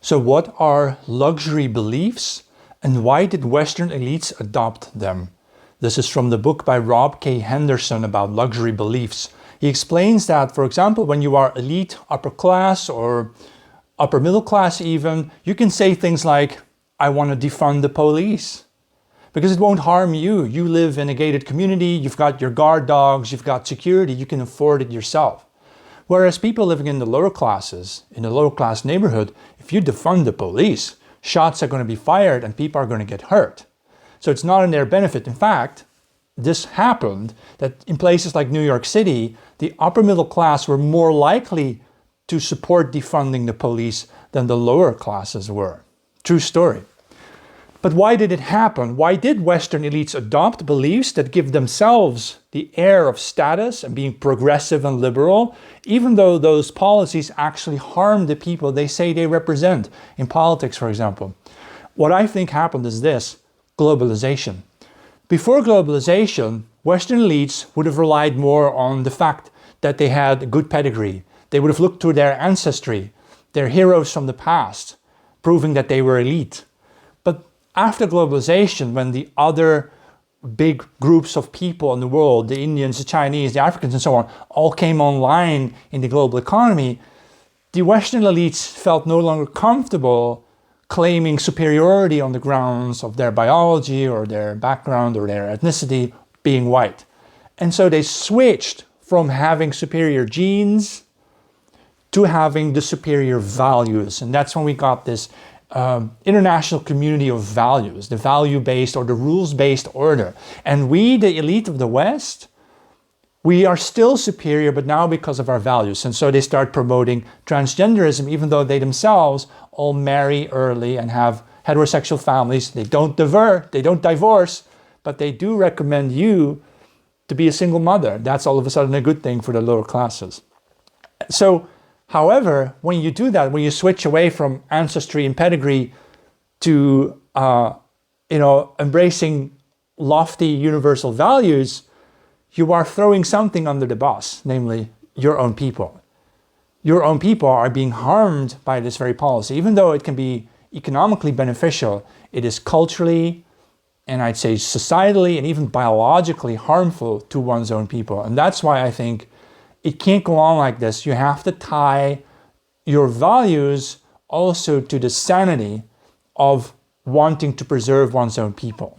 So what are luxury beliefs and why did Western elites adopt them? This is from the book by Rob K. Henderson about luxury beliefs. He explains that, for example, when you are elite, upper class, or upper middle class even, you can say things like, I want to defund the police. Because it won't harm you. You live in a gated community, you've got your guard dogs, you've got security, you can afford it yourself. Whereas people living in the lower classes, in a lower class neighborhood, if you defund the police, shots are going to be fired and people are going to get hurt. So it's not in their benefit. In fact, this happened that in places like New York City, the upper middle class were more likely to support defunding the police than the lower classes were. True story. But why did it happen? Why did Western elites adopt beliefs that give themselves the air of status and being progressive and liberal, even though those policies actually harm the people they say they represent, in politics, for example? What I think happened is this: globalization. Before globalization, Western elites would have relied more on the fact that they had a good pedigree. They would have looked to their ancestry, their heroes from the past, proving that they were elite. But after globalization, when the other big groups of people in the world, the Indians, the Chinese, the Africans and so on, all came online in the global economy, the Western elites felt no longer comfortable claiming superiority on the grounds of their biology or their background or their ethnicity being white. And so they switched from having superior genes to having the superior values. And that's when we got this international community of values, the value-based or the rules-based order. And we, the elite of the West, we are still superior, but now because of our values. And so they start promoting transgenderism, even though they themselves all marry early and have heterosexual families. They don't divorce, but they do recommend you to be a single mother. That's all of a sudden a good thing for the lower classes. So, however, when you do that, when you switch away from ancestry and pedigree to, embracing lofty universal values, you are throwing something under the bus, namely your own people. Your own people are being harmed by this very policy. Even though it can be economically beneficial, it is culturally, and I'd say societally and even biologically harmful to one's own people. And that's why I think it can't go on like this. You have to tie your values also to the sanity of wanting to preserve one's own people.